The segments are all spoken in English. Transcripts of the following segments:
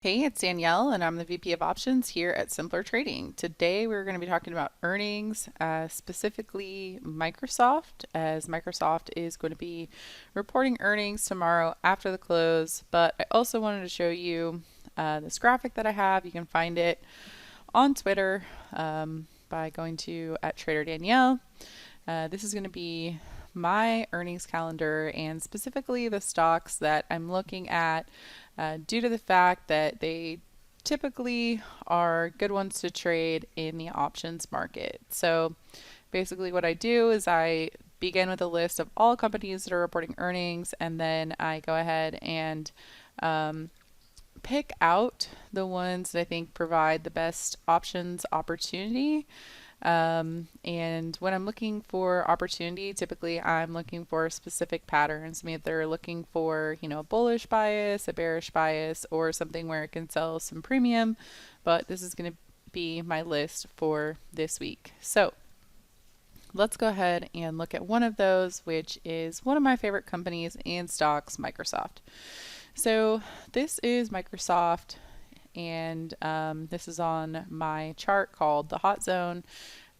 Hey, it's Danielle, and I'm the VP of Options here at Simpler Trading. Today, we're going to be talking about earnings, specifically Microsoft, as Microsoft is going to be reporting earnings tomorrow after the close. But I also wanted to show you this graphic that I have. You can find it on Twitter by going to @TraderDanielle. This is going to be my earnings calendar and specifically the stocks that I'm looking at due to the fact that they typically are good ones to trade in the options market. So basically what I do is I begin with a list of all companies that are reporting earnings, and then I go ahead and pick out the ones that I think provide the best options opportunity. And when I'm looking for opportunity, typically I'm looking for specific patterns. I mean, if they're looking for, a bullish bias, a bearish bias, or something where it can sell some premium. But this is going to be my list for this week. So let's go ahead and look at one of those, which is one of my favorite companies and stocks, Microsoft. So this is Microsoft, and this is on my chart called the hot zone.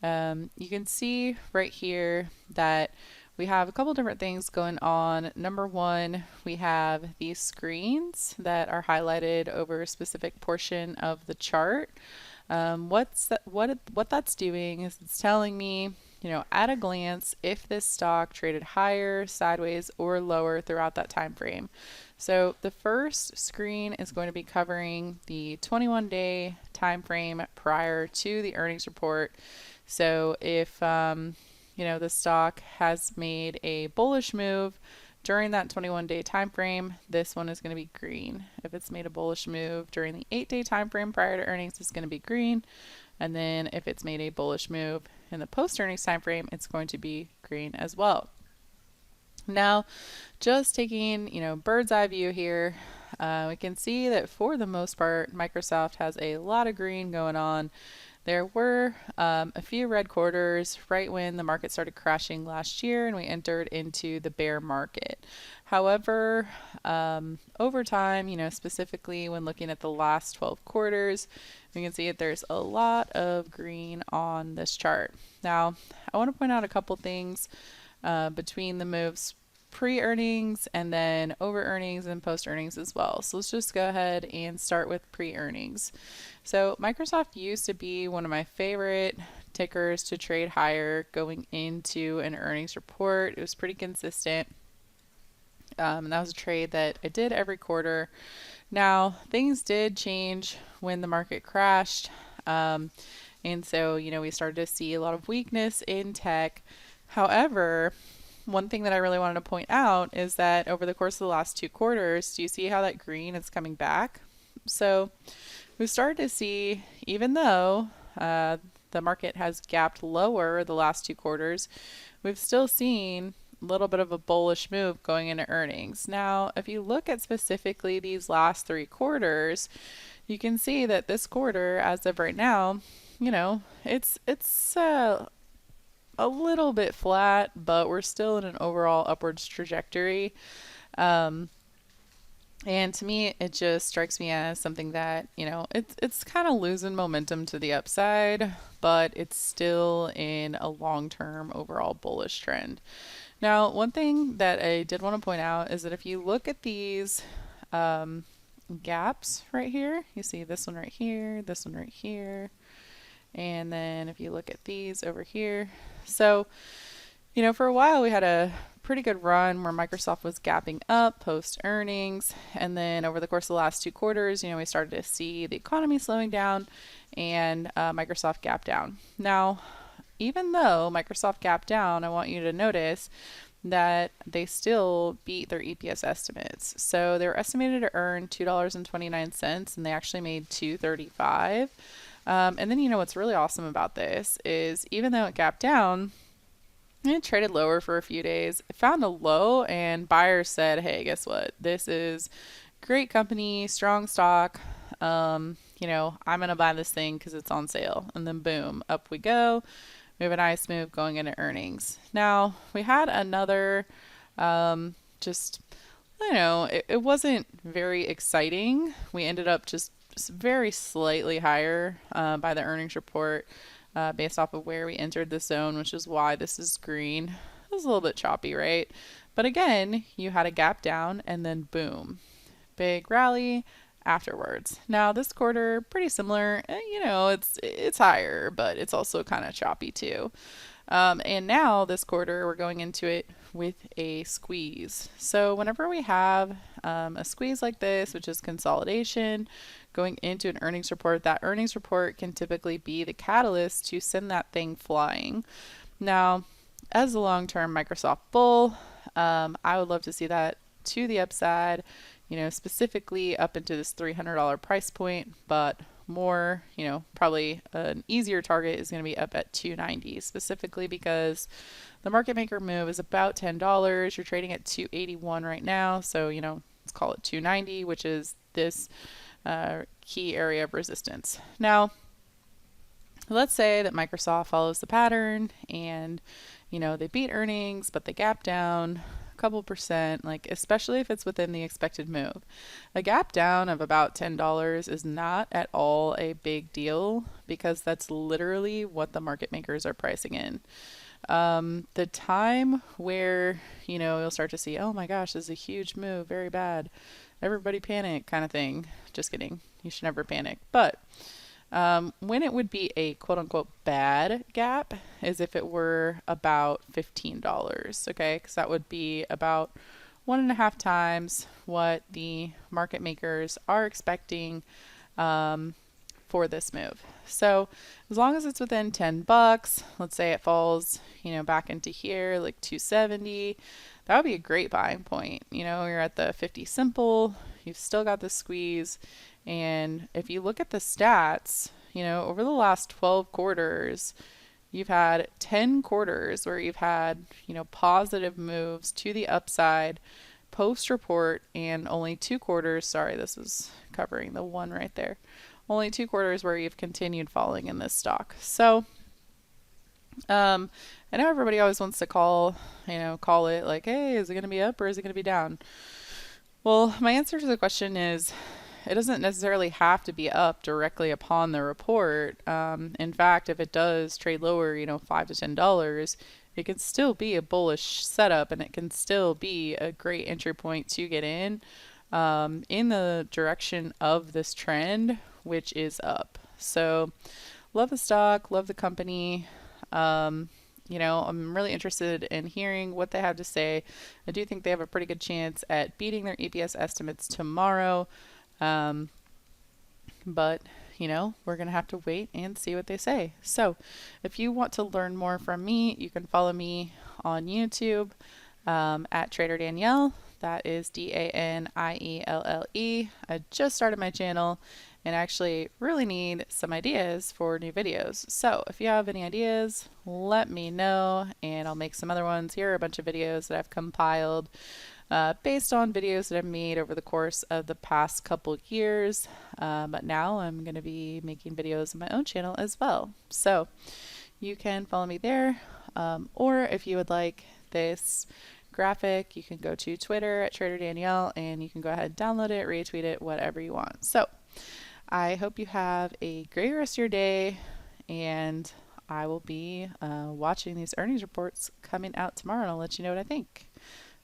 You can see right here that we have a couple different things going on. Number one, we have these screens that are highlighted over a specific portion of the chart. What that's doing is it's telling me, at a glance, if this stock traded higher, sideways, or lower throughout that time frame. So the first screen is going to be covering the 21-day time frame prior to the earnings report. So if the stock has made a bullish move during that 21-day time frame, this one is going to be green. If it's made a bullish move during the 8-day time frame prior to earnings, it's going to be green. And then if it's made a bullish move in the post-earnings time frame, it's going to be green as well. Now, just taking, bird's eye view here, we can see that for the most part, Microsoft has a lot of green going on. There were a few red quarters right when the market started crashing last year and we entered into the bear market. However, over time, specifically when looking at the last 12 quarters, we can see that there's a lot of green on this chart. Now, I want to point out a couple things between the moves pre-earnings and then over earnings and post earnings as well. So let's just go ahead and start with pre-earnings. So Microsoft used to be one of my favorite tickers to trade higher going into an earnings report. It was pretty consistent. And that was a trade that I did every quarter. Now, things did change when the market crashed. And so, we started to see a lot of weakness in tech. However, one thing that I really wanted to point out is that over the course of the last 2 quarters, do you see how that green is coming back? So we've started to see, even though the market has gapped lower the last 2 quarters, we've still seen a little bit of a bullish move going into earnings. Now, if you look at specifically these last 3 quarters, you can see that this quarter, as of right now, it's a little bit flat, but we're still in an overall upwards trajectory. And to me, it just strikes me as something that, it's kind of losing momentum to the upside, but it's still in a long-term overall bullish trend. Now, one thing that I did want to point out is that if you look at these gaps right here, you see this one right here, this one right here, and then if you look at these over here. So, for a while we had a pretty good run where Microsoft was gapping up post earnings. And then over the course of the last 2 quarters, we started to see the economy slowing down and Microsoft gap down. Now, even though Microsoft gapped down, I want you to notice that they still beat their EPS estimates. So they were estimated to earn $2.29 and they actually made $2.35. And then, what's really awesome about this is even though it gapped down, it traded lower for a few days. It found a low and buyers said, hey, guess what? This is great company, strong stock. I'm going to buy this thing because it's on sale. And then boom, up we go. We have a nice move going into earnings. Now, we had another just I know it wasn't very exciting. We ended up just very slightly higher by the earnings report based off of where we entered the zone, which is why this is green. It was a little bit choppy, right? But again, you had a gap down and then boom, big rally afterwards. Now this quarter, pretty similar. It's higher, but it's also kind of choppy too. And now this quarter, we're going into it with a squeeze. So whenever we have a squeeze like this, which is consolidation, going into an earnings report, that earnings report can typically be the catalyst to send that thing flying. Now, as a long-term Microsoft bull, I would love to see that to the upside, specifically up into this $300 price point, but more, probably an easier target is going to be up at 290, specifically because the market maker move is about $10. You're trading at 281 right now, so let's call it 290, which is this key area of resistance. Now, let's say that Microsoft follows the pattern and they beat earnings, but they gap down couple percent, like especially if it's within the expected move. A gap down of about $10 is not at all a big deal because that's literally what the market makers are pricing in. The time where you'll start to see, oh my gosh, this is a huge move, very bad, everybody panic kind of thing. Just kidding, you should never panic. But when it would be a quote unquote bad gap is if it were about $15, okay? Because that would be about 1.5 times what the market makers are expecting for this move. So as long as it's within $10, let's say it falls, back into here, like 270, that would be a great buying point. You're at the 50 simple, you've still got the squeeze. And if you look at the stats, over the last 12 quarters, you've had 10 quarters where you've had, positive moves to the upside post report, and only 2 quarters, sorry, this is covering the one right there, only 2 quarters where you've continued falling in this stock. So, I know everybody always wants to call it like, hey, is it going to be up or is it going to be down? Well, my answer to the question is, it doesn't necessarily have to be up directly upon the report. In fact, if it does trade lower, $5 to $10, it can still be a bullish setup and it can still be a great entry point to get in the direction of this trend, which is up. So love the stock, love the company. I'm really interested in hearing what they have to say. I do think they have a pretty good chance at beating their EPS estimates tomorrow. But we're going to have to wait and see what they say. So if you want to learn more from me, you can follow me on YouTube at Trader Danielle. That is DANIELLE. I just started my channel and actually really need some ideas for new videos. So if you have any ideas, let me know and I'll make some other ones. Here are a bunch of videos that I've compiled based on videos that I've made over the course of the past couple years. But now I'm going to be making videos on my own channel as well. So you can follow me there. Or if you would like this graphic, you can go to Twitter at Trader Danielle and you can go ahead and download it, retweet it, whatever you want. So I hope you have a great rest of your day, and I will be watching these earnings reports coming out tomorrow and I'll let you know what I think.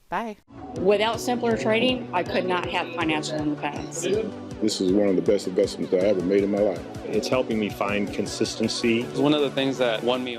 Bye. Without simpler trading, I could not have financial independence. This is one of the best investments I ever made in my life. It's helping me find consistency. It's one of the things that won me